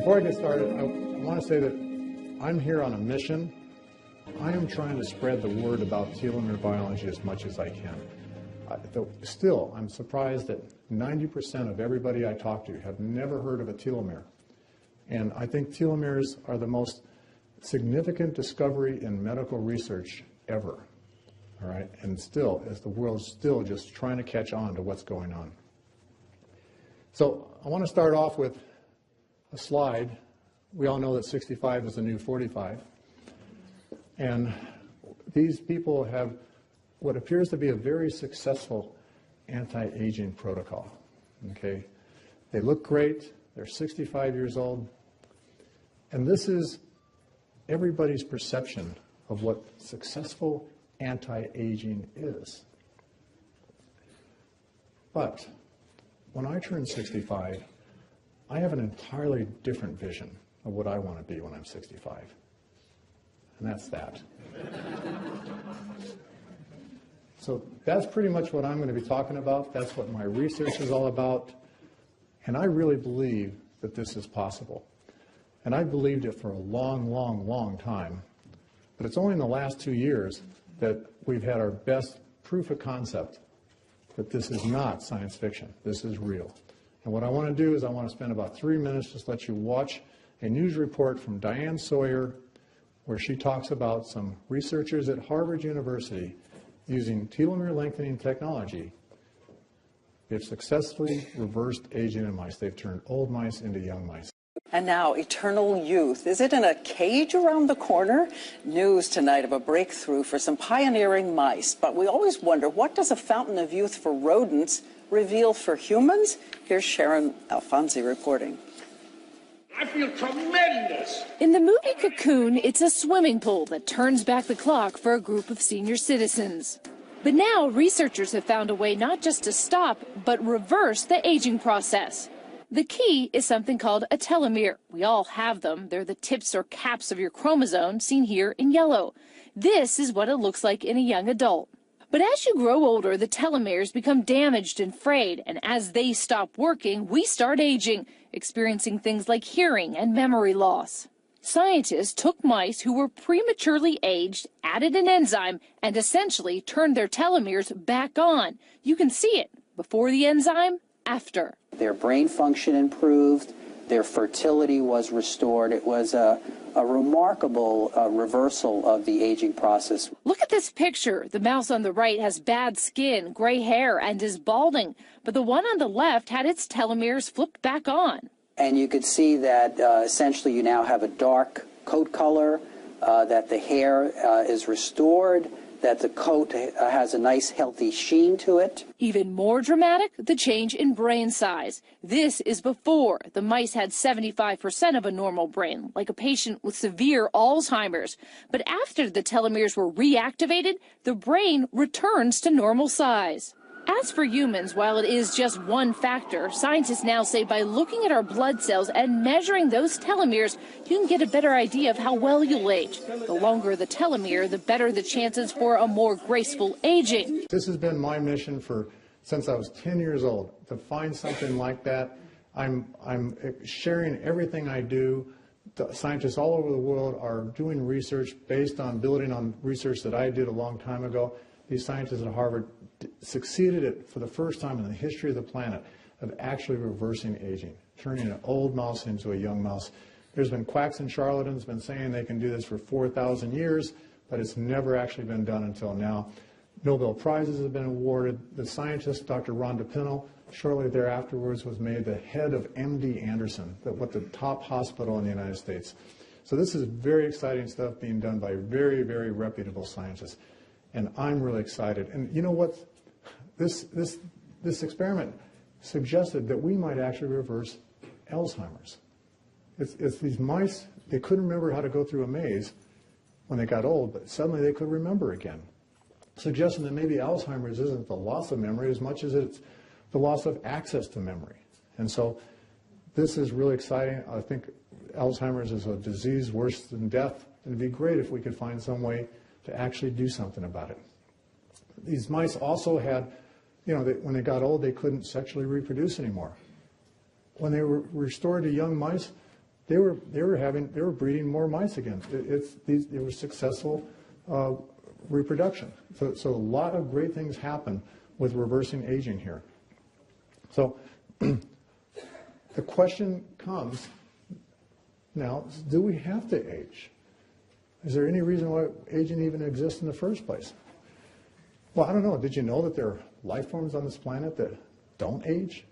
Before I get started, I want to say that I'm here on a mission. I am trying to spread the word about telomere biology as much as I can. Still, I'm surprised that 90% of everybody I talk to have never heard of a telomere. And I think telomeres are the most significant discovery in medical research ever. All right, and still, as the world's still just trying to catch on to what's going on. So I want to start off with a slide. We all know that 65 is the new 45. And these people have what appears to be a very successful anti-aging protocol. Okay, they look great. They're 65 years old. And this is everybody's perception of what successful anti-aging is. But when I turn 65, I have an entirely different vision of what I want to be when I'm 65. And that's that. So that's pretty much what I'm going to be talking about. That's what my research is all about. And I really believe that this is possible. And I believed it for a long, long, long time. But it's only in the last 2 years that we've had our best proof of concept that this is not science fiction. This is real. And what I want to do is I want to spend about 3 minutes just let you watch a news report from Diane Sawyer where she talks about some researchers at Harvard University using telomere lengthening technology. They've successfully reversed aging in mice. They've turned old mice into young mice. And now, eternal youth. Is it in a cage around the corner? News tonight of a breakthrough for some pioneering mice. But we always wonder, what does a fountain of youth for rodents reveal for humans? Here's Sharon Alfonsi reporting. I feel tremendous. In the movie Cocoon, it's a swimming pool that turns back the clock for a group of senior citizens. But now researchers have found a way not just to stop, but reverse the aging process. The key is something called a telomere. We all have them. They're the tips or caps of your chromosome, seen here in yellow. This is what it looks like in a young adult. But as you grow older, the telomeres become damaged and frayed, and as they stop working, we start aging, experiencing things like hearing and memory loss. Scientists took mice who were prematurely aged, added an enzyme, and essentially turned their telomeres back on. You can see it before the enzyme, after. Their brain function improved, their fertility was restored. It was a remarkable reversal of the aging process. Look at this picture. The mouse on the right has bad skin, gray hair, and is balding. But the one on the left had its telomeres flipped back on. And you could see that essentially you now have a dark coat color, that the hair is restored, that the coat has a nice healthy sheen to it. Even more dramatic, the change in brain size. This is before. The mice had 75% of a normal brain, like a patient with severe Alzheimer's. But after the telomeres were reactivated, the brain returns to normal size. As for humans, while it is just one factor, scientists now say by looking at our blood cells and measuring those telomeres, you can get a better idea of how well you'll age. The longer the telomere, the better the chances for a more graceful aging. This has been my mission since I was 10 years old, to find something like that. I'm sharing everything I do. The scientists all over the world are doing research based on building on research that I did a long time ago. These scientists at Harvard succeeded for the first time in the history of the planet of actually reversing aging, turning an old mouse into a young mouse. There's been quacks and charlatans been saying they can do this for 4,000 years, but it's never actually been done until now. Nobel Prizes have been awarded. The scientist, Dr. Rhonda Pinell, shortly thereafter was made the head of MD Anderson, the top hospital in the United States. So this is very exciting stuff being done by very, very reputable scientists. And I'm really excited. And you know what? This experiment suggested that we might actually reverse Alzheimer's. It's these mice, they couldn't remember how to go through a maze when they got old, but suddenly they could remember again, suggesting that maybe Alzheimer's isn't the loss of memory as much as it's the loss of access to memory. And so this is really exciting. I think Alzheimer's is a disease worse than death. It'd be great if we could find some way to actually do something about it. These mice also had, when they got old, they couldn't sexually reproduce anymore. When they were restored to young mice, they were breeding more mice again. It was successful reproduction. So a lot of great things happen with reversing aging here. So the question comes now, do we have to age? Is there any reason why aging even exists in the first place? Well, I don't know. Did you know that there are life forms on this planet that don't age?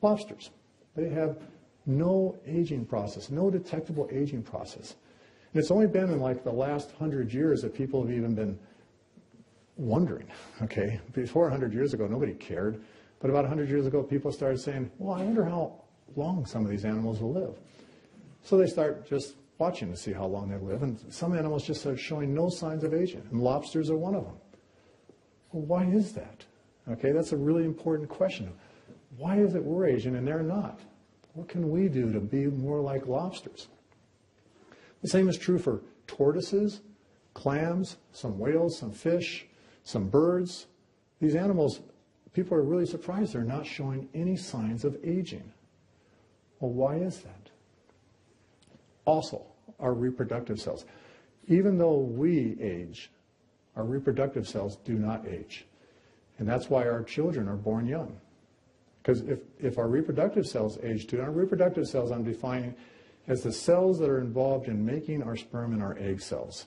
Lobsters. They have no aging process, no detectable aging process. And it's only been in like the last 100 years that people have even been wondering, okay? Before 100 years ago, nobody cared. But about 100 years ago, people started saying, well, I wonder how long some of these animals will live. So they start just watching to see how long they live. And some animals just start showing no signs of aging. And lobsters are one of them. Well, why is that? Okay, that's a really important question. Why is it we're aging and they're not? What can we do to be more like lobsters? The same is true for tortoises, clams, some whales, some fish, some birds. These animals, people are really surprised they're not showing any signs of aging. Well, why is that? Also, our reproductive cells. Even though we age, our reproductive cells do not age. And that's why our children are born young. Because if our reproductive cells age too, and our reproductive cells I'm defining as the cells that are involved in making our sperm and our egg cells.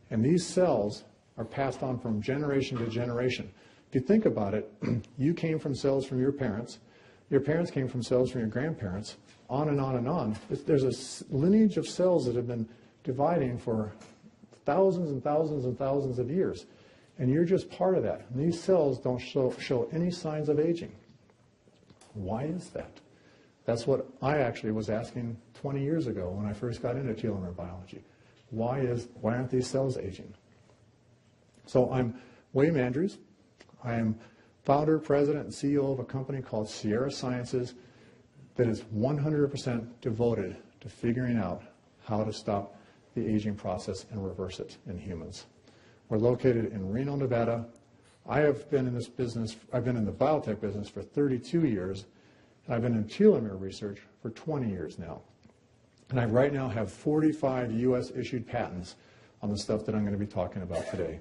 And these cells are passed on from generation to generation. If you think about it, you came from cells from your parents came from cells from your grandparents, on and on and on. There's a lineage of cells that have been dividing for thousands and thousands and thousands of years. And you're just part of that. And these cells don't show any signs of aging. Why is that? That's what I actually was asking 20 years ago when I first got into telomere biology. Why aren't these cells aging? So I'm William Andrews. I am founder, president, and CEO of a company called Sierra Sciences that is 100% devoted to figuring out how to stop the aging process and reverse it in humans. We're located in Reno, Nevada. I have been in this business, I've been in the biotech business for 32 years, and I've been in telomere research for 20 years now. And I right now have 45 U.S. issued patents on the stuff that I'm going to be talking about today.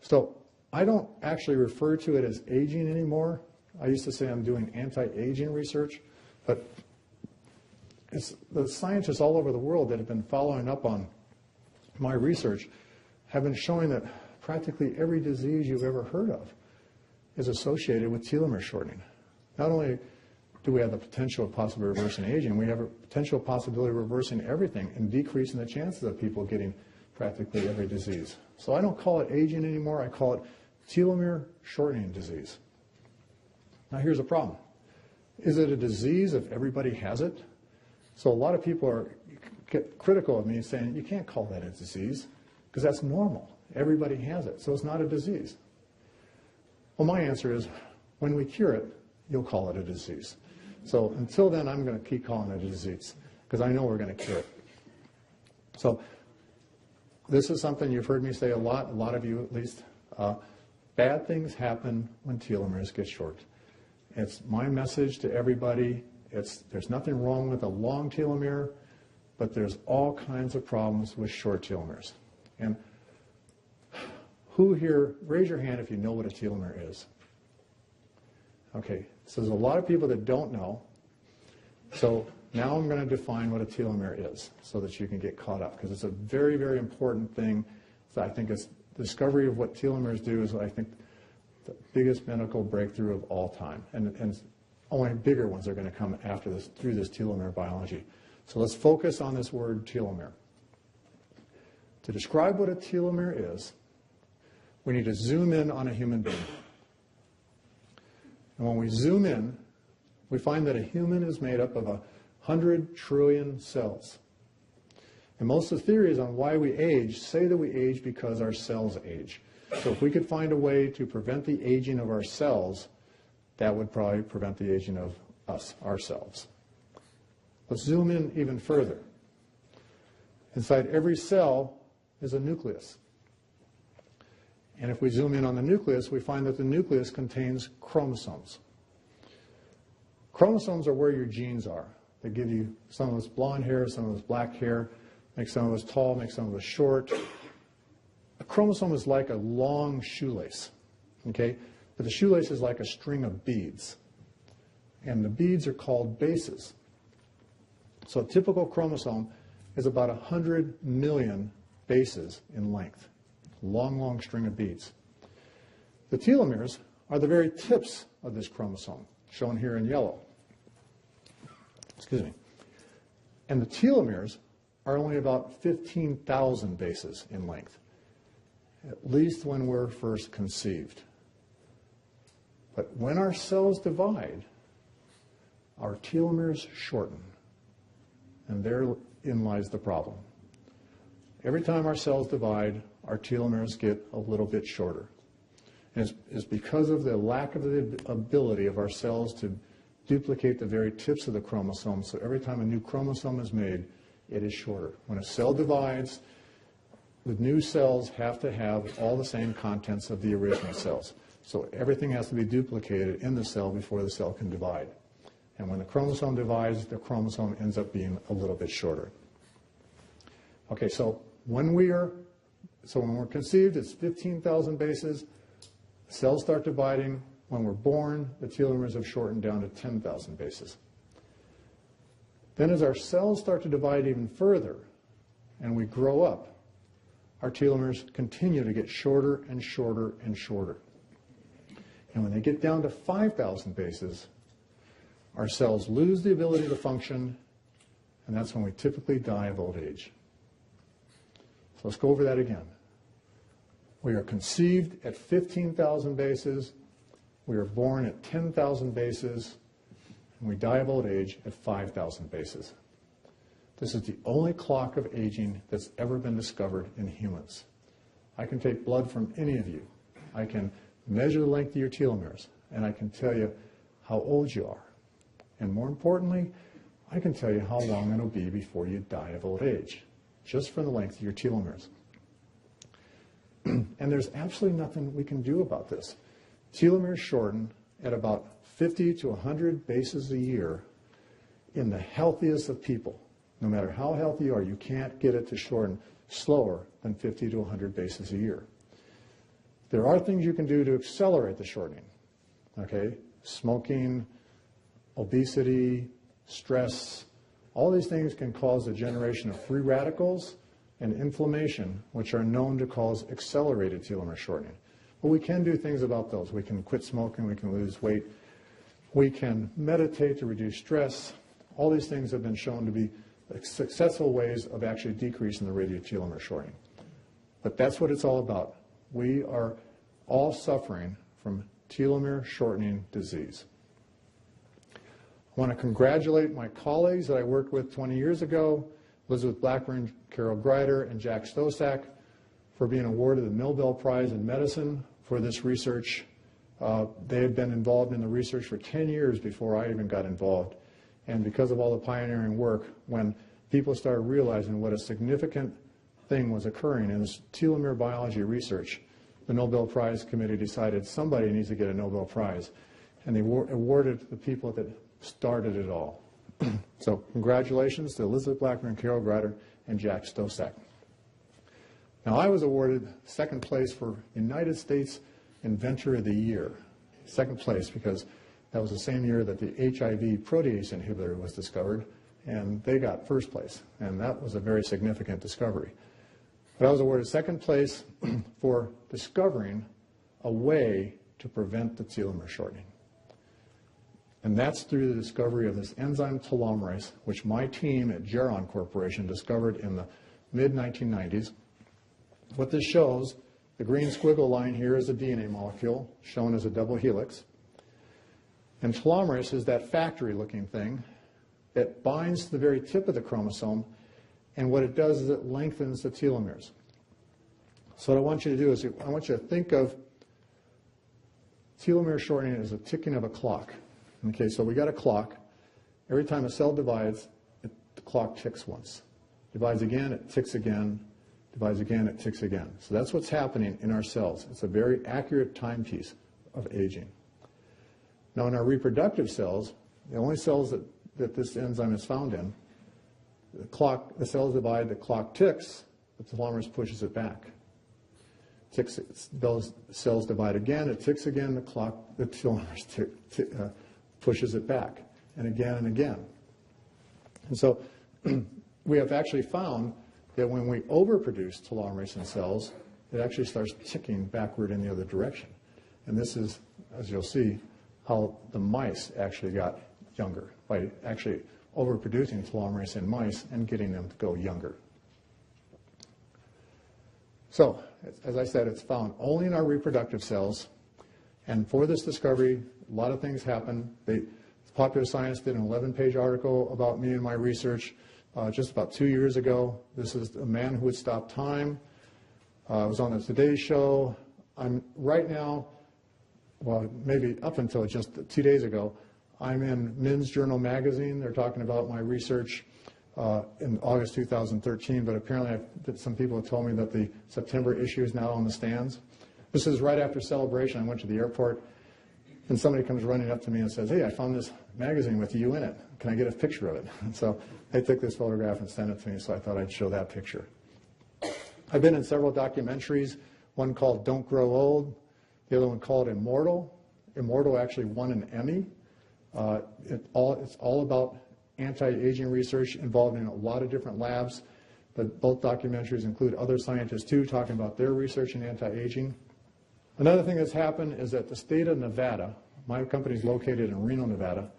So I don't actually refer to it as aging anymore. I used to say I'm doing anti-aging research, but it's the scientists all over the world that have been following up on my research have been showing that practically every disease you've ever heard of is associated with telomere shortening. Not only do we have the potential of possibly reversing aging, we have a potential possibility of reversing everything and decreasing the chances of people getting practically every disease. So I don't call it aging anymore, I call it telomere shortening disease. Now here's a problem. Is it a disease if everybody has it? So a lot of people get critical of me saying, you can't call that a disease because that's normal. Everybody has it, so it's not a disease. Well, my answer is, when we cure it, you'll call it a disease. So until then, I'm going to keep calling it a disease because I know we're going to cure it. So this is something you've heard me say a lot of you at least. Bad things happen when telomeres get short. It's my message to everybody. There's nothing wrong with a long telomere, but there's all kinds of problems with short telomeres. And who here, raise your hand if you know what a telomere is. Okay, so there's a lot of people that don't know. So now I'm going to define what a telomere is so that you can get caught up, because it's a very, very important thing. So I think it's the discovery of what telomeres do is, I think, the biggest medical breakthrough of all time. And only bigger ones are going to come after this, through this telomere biology. So let's focus on this word telomere. To describe what a telomere is, we need to zoom in on a human being. And when we zoom in, we find that a human is made up of 100 trillion cells. And most of the theories on why we age say that we age because our cells age. So if we could find a way to prevent the aging of our cells, that would probably prevent the aging of us, ourselves. Let's zoom in even further. Inside every cell is a nucleus. And if we zoom in on the nucleus, we find that the nucleus contains chromosomes. Chromosomes are where your genes are. They give you some of us blonde hair, some of us black hair, make some of us tall, make some of us short. A chromosome is like a long shoelace, okay? But the shoelace is like a string of beads. And the beads are called bases. So a typical chromosome is about 100 million bases in length. Long, long string of beads. The telomeres are the very tips of this chromosome, shown here in yellow. Excuse me. And the telomeres are only about 15,000 bases in length, at least when we're first conceived. But when our cells divide, our telomeres shorten. And therein lies the problem. Every time our cells divide, our telomeres get a little bit shorter. And it's because of the lack of the ability of our cells to duplicate the very tips of the chromosome. So every time a new chromosome is made, it is shorter. When a cell divides, the new cells have to have all the same contents of the original cells. So everything has to be duplicated in the cell before the cell can divide. And when the chromosome divides, the chromosome ends up being a little bit shorter. Okay, so when we're conceived, it's 15,000 bases. Cells start dividing. When we're born, the telomeres have shortened down to 10,000 bases. Then as our cells start to divide even further, and we grow up, our telomeres continue to get shorter and shorter and shorter. And when they get down to 5,000 bases, our cells lose the ability to function, and that's when we typically die of old age. So let's go over that again. We are conceived at 15,000 bases, we are born at 10,000 bases, and we die of old age at 5,000 bases. This is the only clock of aging that's ever been discovered in humans. I can take blood from any of you. I can measure the length of your telomeres, and I can tell you how old you are. And more importantly, I can tell you how long it'll be before you die of old age, just from the length of your telomeres. And there's absolutely nothing we can do about this. Telomeres shorten at about 50 to 100 bases a year in the healthiest of people. No matter how healthy you are, you can't get it to shorten slower than 50 to 100 bases a year. There are things you can do to accelerate the shortening. Okay? Smoking, obesity, stress, all these things can cause the generation of free radicals and inflammation, which are known to cause accelerated telomere shortening. But we can do things about those. We can quit smoking, we can lose weight, we can meditate to reduce stress. All these things have been shown to be successful ways of actually decreasing the rate of telomere shortening. But that's what it's all about. We are all suffering from telomere shortening disease. I want to congratulate my colleagues that I worked with 20 years ago, Elizabeth Blackburn, Carol Greider, and Jack Stosak, for being awarded the Nobel Prize in Medicine for this research. They had been involved in the research for 10 years before I even got involved. And because of all the pioneering work, when people started realizing what a significant thing was occurring in this telomere biology research, the Nobel Prize Committee decided somebody needs to get a Nobel Prize. And they awarded the people that started it all. So congratulations to Elizabeth Blackburn, Carol Greider, and Jack Stosak. Now I was awarded second place for United States Inventor of the Year. Second place because that was the same year that the HIV protease inhibitor was discovered, and they got first place. And that was a very significant discovery. But I was awarded second place for discovering a way to prevent the telomere shortening. And that's through the discovery of this enzyme telomerase, which my team at Geron Corporation discovered in the mid-1990s. What this shows, the green squiggle line here is a DNA molecule, shown as a double helix. And telomerase is that factory-looking thing that binds to the very tip of the chromosome, and what it does is it lengthens the telomeres. So what I want you to do is I want you to think of telomere shortening as a ticking of a clock. Okay, so we got a clock. Every time a cell divides, the clock ticks once. Divides again, it ticks again. Divides again, it ticks again. So that's what's happening in our cells. It's a very accurate timepiece of aging. Now in our reproductive cells, The only cells that this enzyme is found in, the cells divide, the clock ticks, the telomerase pushes it back. Those cells divide again, it ticks again, the telomerase pushes it back, and again and again. And so we have actually found that when we overproduce telomerase in cells, it actually starts ticking backward in the other direction. And this is, as you'll see, how the mice actually got younger, by actually overproducing telomerase in mice and getting them to go younger. So, as I said, it's found only in our reproductive cells. And for this discovery, a lot of things happened. Popular Science did an 11-page article about me and my research just about 2 years ago. This is a man who would stop time. I was on the Today Show. I'm right now, well, maybe up until just 2 days ago, I'm in Men's Journal magazine. They're talking about my research in August 2013, but apparently some people have told me that the September issue is now on the stands. This is right after Celebration. I went to the airport, and somebody comes running up to me and says, "Hey, I found this magazine with you in it. Can I get a picture of it?" And so they took this photograph and sent it to me, so I thought I'd show that picture. I've been in several documentaries, one called Don't Grow Old, the other one called Immortal. Immortal actually won an Emmy. It's all about anti-aging research involving a lot of different labs, but both documentaries include other scientists too talking about their research in anti-aging. Another thing that's happened is that the state of Nevada, my company is located in Reno, Nevada,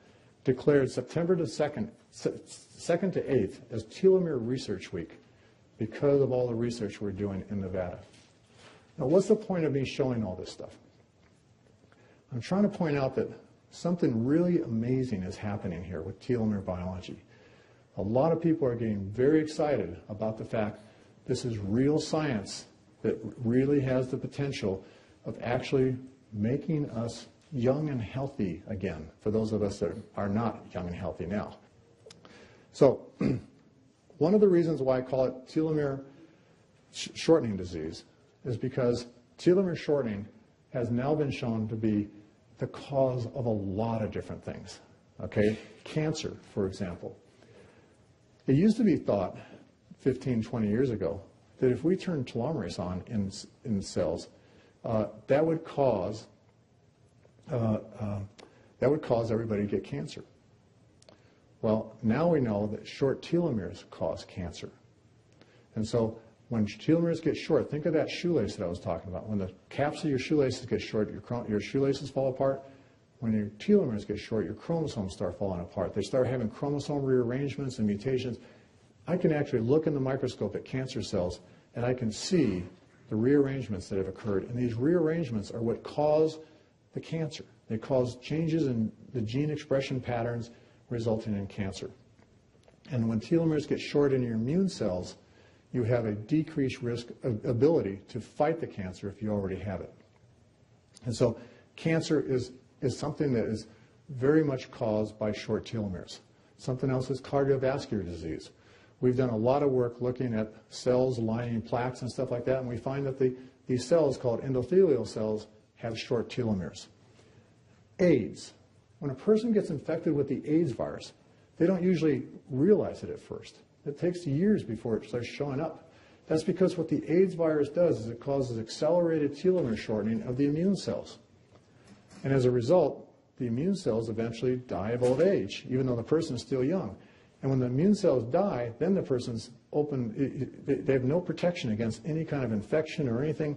declared September 2nd to 8th as Telomere Research Week because of all the research we're doing in Nevada. Now, what's the point of me showing all this stuff? I'm trying to point out that something really amazing is happening here with telomere biology. A lot of people are getting very excited about the fact this is real science that really has the potential of actually making us young and healthy again, for those of us that are not young and healthy now. So, one of the reasons why I call it telomere shortening disease is because telomere shortening has now been shown to be the cause of a lot of different things. Okay? Cancer, for example. It used to be thought 15, 20 years ago that if we turn telomerase on in cells, that would cause everybody to get cancer. Well, now we know that short telomeres cause cancer. And so when telomeres get short, think of that shoelace that I was talking about. When the caps of your shoelaces get short, your shoelaces fall apart. When your telomeres get short, your chromosomes start falling apart. They start having chromosome rearrangements and mutations. I can actually look in the microscope at cancer cells, and I can see the rearrangements that have occurred. And these rearrangements are what cause the cancer. They cause changes in the gene expression patterns resulting in cancer. And when telomeres get short in your immune cells, you have a decreased risk of ability to fight the cancer if you already have it. And so cancer is something that is very much caused by short telomeres. Something else is cardiovascular disease. We've done a lot of work looking at cells lining plaques and stuff like that, and we find that these cells called endothelial cells have short telomeres. AIDS. When a person gets infected with the AIDS virus, they don't usually realize it at first. It takes years before it starts showing up. That's because what the AIDS virus does is it causes accelerated telomere shortening of the immune cells. And as a result, the immune cells eventually die of old age, even though the person is still young. And when the immune cells die, then the person's they have no protection against any kind of infection or anything,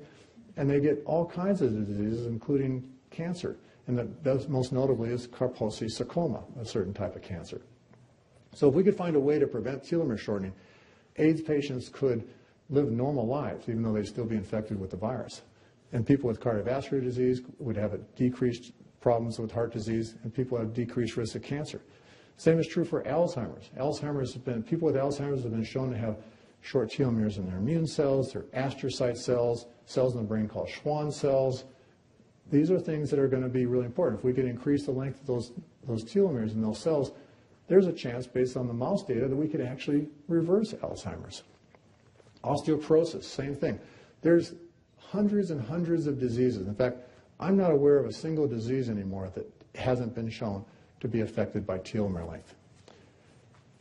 and they get all kinds of diseases, including cancer. And that most notably is Kaposi sarcoma, a certain type of cancer. So if we could find a way to prevent telomere shortening, AIDS patients could live normal lives, even though they'd still be infected with the virus. And people with cardiovascular disease would have a decreased problems with heart disease, and people have decreased risk of cancer. Same is true for Alzheimer's. People with Alzheimer's have been shown to have short telomeres in their immune cells, their astrocyte cells, cells in the brain called Schwann cells. These are things that are going to be really important. If we can increase the length of those telomeres in those cells, there's a chance, based on the mouse data, that we could actually reverse Alzheimer's. Osteoporosis, same thing. There's hundreds and hundreds of diseases. In fact, I'm not aware of a single disease anymore that hasn't been shown to be affected by telomere length.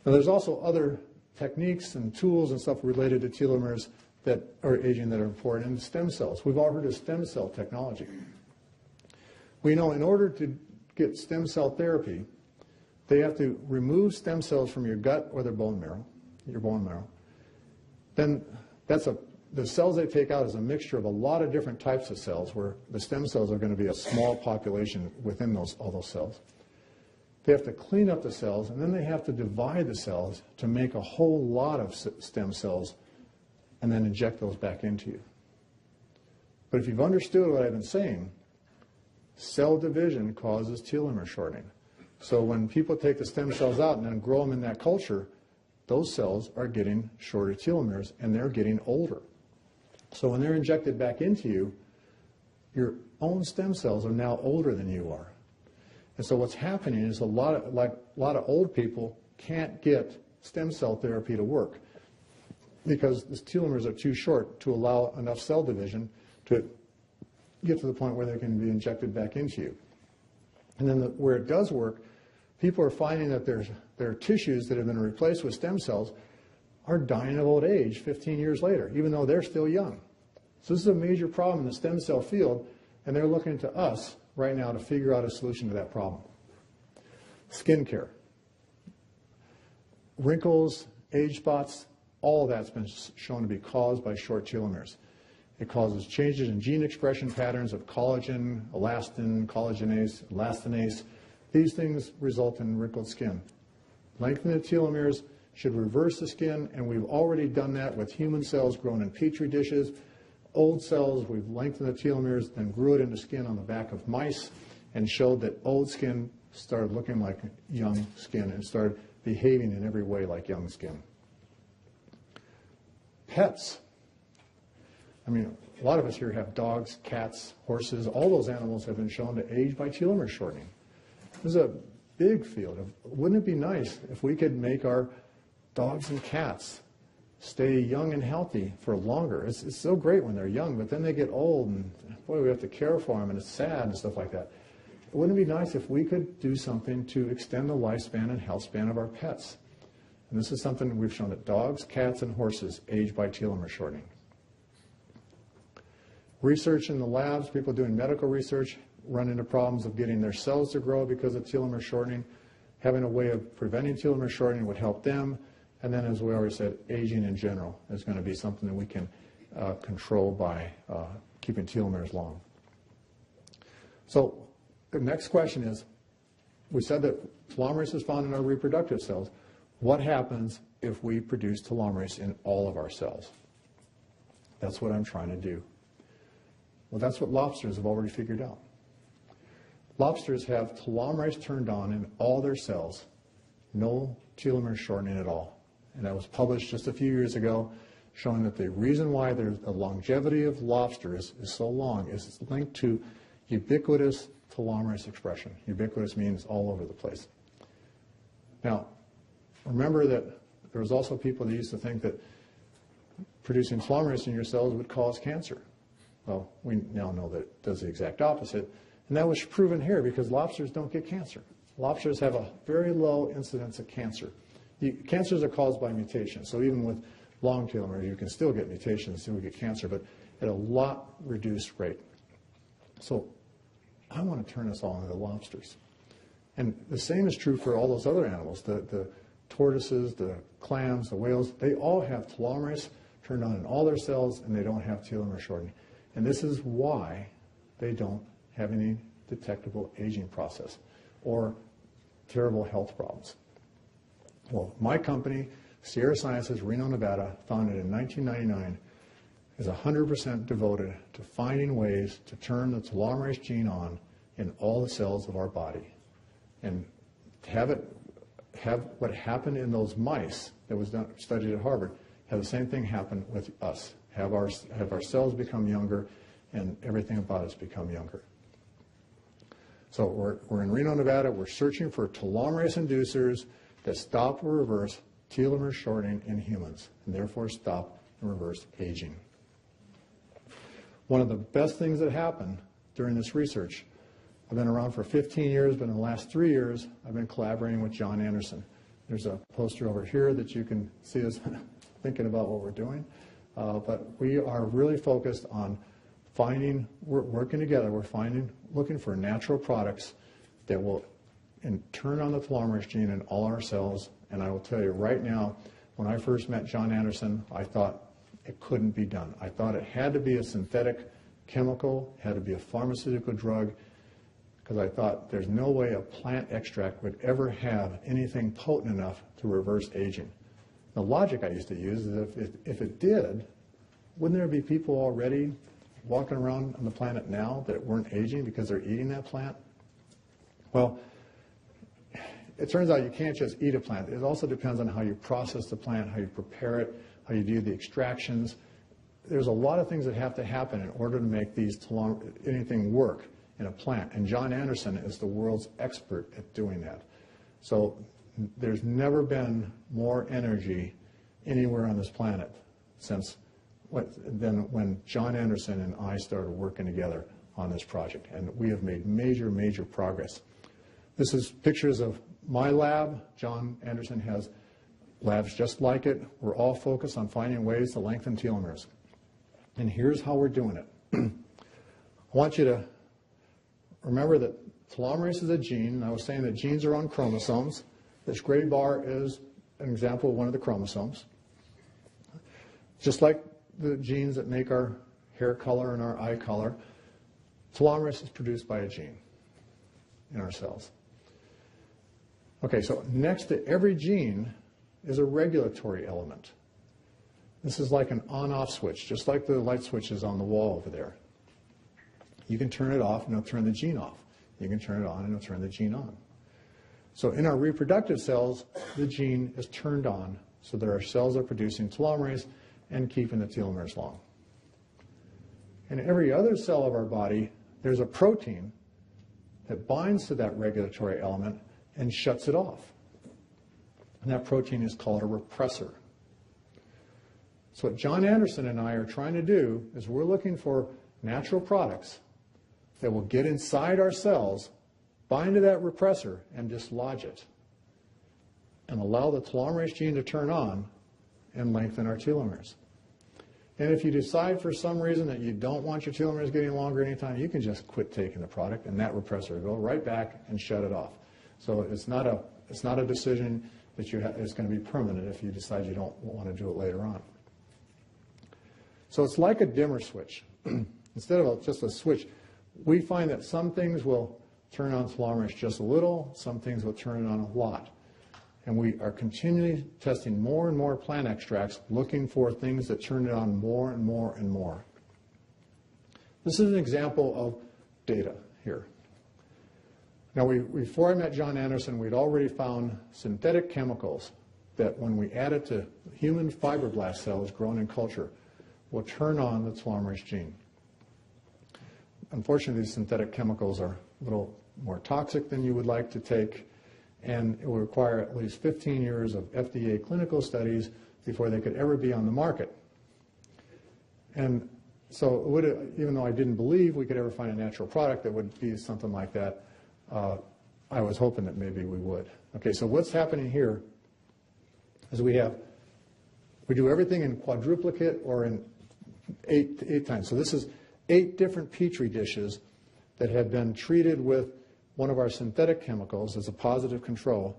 Now, there's also other techniques and tools and stuff related to telomeres that are aging that are important, and stem cells. We've all heard of stem cell technology. We know in order to get stem cell therapy, they have to remove stem cells from your gut or their bone marrow, your bone marrow. Then the cells they take out is a mixture of a lot of different types of cells, where the stem cells are going to be a small population within all those cells. They have to clean up the cells, and then they have to divide the cells to make a whole lot of stem cells and then inject those back into you. But if you've understood what I've been saying, cell division causes telomere shortening. So when people take the stem cells out and then grow them in that culture, those cells are getting shorter telomeres and they're getting older. So when they're injected back into you, your own stem cells are now older than you are. And so what's happening is a lot of old people can't get stem cell therapy to work because the telomeres are too short to allow enough cell division to get to the point where they can be injected back into you. And then where it does work, people are finding that their tissues that have been replaced with stem cells are dying of old age 15 years later, even though they're still young. So this is a major problem in the stem cell field, and they're looking to us right now to figure out a solution to that problem. Skin care. Wrinkles, age spots, all of that's been shown to be caused by short telomeres. It causes changes in gene expression patterns of collagen, elastin, collagenase, elastinase. These things result in wrinkled skin. Lengthening the telomeres should reverse the skin, and we've already done that with human cells grown in petri dishes. Old cells, we've lengthened the telomeres, then grew it into skin on the back of mice, and showed that old skin started looking like young skin and started behaving in every way like young skin. Pets. I mean, a lot of us here have dogs, cats, horses. All those animals have been shown to age by telomere shortening. This is a big field. Wouldn't it be nice if we could make our dogs and cats stay young and healthy for longer? It's so great when they're young, but then they get old, and boy, we have to care for them, and it's sad and stuff like that. Wouldn't it be nice if we could do something to extend the lifespan and health span of our pets? And this is something we've shown that dogs, cats, and horses age by telomere shortening. Research in the labs, people doing medical research run into problems of getting their cells to grow because of telomere shortening. Having a way of preventing telomere shortening would help them. And then, as we already said, aging in general is going to be something that we can control by keeping telomeres long. So the next question is, we said that telomerase is found in our reproductive cells. What happens if we produce telomerase in all of our cells? That's what I'm trying to do. Well, that's what lobsters have already figured out. Lobsters have telomerase turned on in all their cells, no telomere shortening at all. And that was published just a few years ago, showing that the reason why the longevity of lobsters is so long is it's linked to ubiquitous telomerase expression. Ubiquitous means all over the place. Now, remember that there was also people that used to think that producing telomerase in your cells would cause cancer. Well, we now know that it does the exact opposite, and that was proven here because lobsters don't get cancer. Lobsters have a very low incidence of cancer. Cancers are caused by mutations, so even with long telomeres, you can still get mutations, still get cancer, but at a lot reduced rate. So I want to turn us all into lobsters. And the same is true for all those other animals, the tortoises, the clams, the whales. They all have telomerase turned on in all their cells, and they don't have telomere shortening. And this is why they don't have any detectable aging process or terrible health problems. Well, my company, Sierra Sciences, Reno, Nevada, founded in 1999, is 100% devoted to finding ways to turn the telomerase gene on in all the cells of our body. And have what happened in those mice that was studied at Harvard, have the same thing happen with us. Have our cells become younger, and everything about us become younger. So we're in Reno, Nevada. We're searching for telomerase inducers that stop or reverse telomere shortening in humans, and therefore stop and reverse aging. One of the best things that happened during this research, I've been around for 15 years, but in the last 3 years, I've been collaborating with John Anderson. There's a poster over here that you can see us thinking about what we're doing. But we are really focused on we're working together, looking for natural products that will turn on the telomerase gene in all our cells. And I will tell you right now, when I first met John Anderson, I thought it couldn't be done. I thought it had to be a synthetic chemical, had to be a pharmaceutical drug, because I thought there's no way a plant extract would ever have anything potent enough to reverse aging. The logic I used to use is if it did, wouldn't there be people already walking around on the planet now that weren't aging because they're eating that plant? Well, it turns out you can't just eat a plant. It also depends on how you process the plant, how you prepare it, how you do the extractions. There's a lot of things that have to happen in order to make anything work in a plant. And John Anderson is the world's expert at doing that. So there's never been more energy anywhere on this planet than when John Anderson and I started working together on this project. And we have made major, major progress. This is pictures of my lab. John Anderson has labs just like it. We're all focused on finding ways to lengthen telomeres. And here's how we're doing it. I want you to remember that telomerase is a gene. I was saying that genes are on chromosomes. This gray bar is an example of one of the chromosomes. Just like the genes that make our hair color and our eye color, telomerase is produced by a gene in our cells. Okay, so next to every gene is a regulatory element. This is like an on-off switch, just like the light switches on the wall over there. You can turn it off and it'll turn the gene off. You can turn it on and it'll turn the gene on. So in our reproductive cells, the gene is turned on so that our cells are producing telomerase and keeping the telomeres long. In every other cell of our body, there's a protein that binds to that regulatory element and shuts it off. And that protein is called a repressor. So what John Anderson and I are trying to do is we're looking for natural products that will get inside our cells, bind to that repressor, and dislodge it, and allow the telomerase gene to turn on and lengthen our telomeres. And if you decide for some reason that you don't want your telomeres getting longer anytime, you can just quit taking the product, and that repressor will go right back and shut it off. So it's not a decision that is going to be permanent if you decide you don't want to do it later on. So it's like a dimmer switch. Instead of just a switch, we find that some things will turn on telomerase just a little, some things will turn it on a lot. And we are continually testing more and more plant extracts, looking for things that turn it on more and more and more. This is an example of data here. Now, before I met John Anderson, we'd already found synthetic chemicals that when we add it to human fibroblast cells grown in culture, will turn on the telomerase gene. Unfortunately, these synthetic chemicals are a little more toxic than you would like to take, and it will require at least 15 years of FDA clinical studies before they could ever be on the market. And so even though I didn't believe we could ever find a natural product that would be something like that, I was hoping that maybe we would. Okay, so what's happening here is we do everything in quadruplicate or in eight times. So this is 8 different Petri dishes that have been treated with one of our synthetic chemicals as a positive control.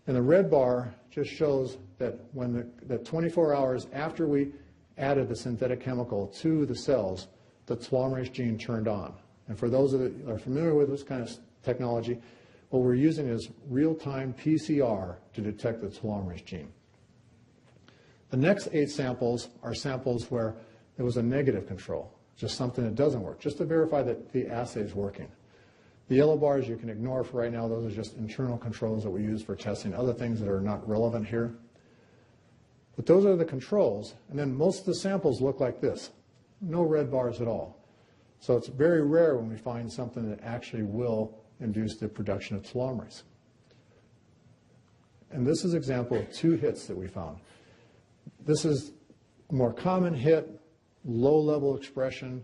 And the red bar just shows that when that 24 hours after we added the synthetic chemical to the cells, the telomerase gene turned on. And for those that are familiar with this kind of technology, what we're using is real-time PCR to detect the telomerase gene. The next 8 samples are samples where there was a negative control, just something that doesn't work, just to verify that the assay is working. The yellow bars you can ignore for right now. Those are just internal controls that we use for testing other things that are not relevant here. But those are the controls, and then most of the samples look like this. No red bars at all. So it's very rare when we find something that actually will induce the production of telomerase. And this is an example of 2 hits that we found. This is a more common hit, low-level expression,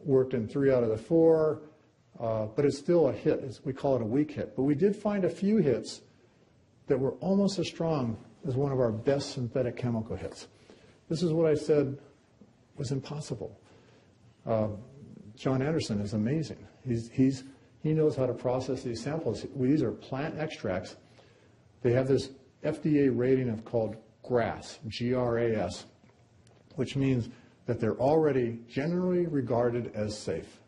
worked in 3 out of the 4. but it's still a hit. We call it a weak hit. But we did find a few hits that were almost as strong as one of our best synthetic chemical hits. This is what I said was impossible. John Anderson is amazing. He knows how to process these samples. These are plant extracts. They have this FDA rating of called GRAS, G-R-A-S, which means that they're already generally regarded as safe.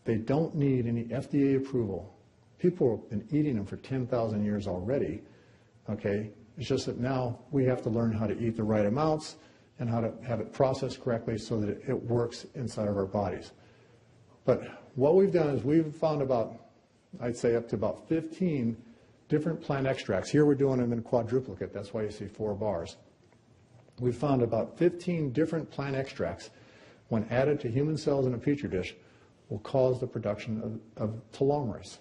They don't need any FDA approval. People have been eating them for 10,000 years already, okay? It's just that now we have to learn how to eat the right amounts and how to have it processed correctly so that it works inside of our bodies. But what we've done is we've found about, I'd say up to about 15 different plant extracts. Here we're doing them in quadruplicate. That's why you see 4 bars. We've found about 15 different plant extracts, when added to human cells in a petri dish, will cause the production of telomeres.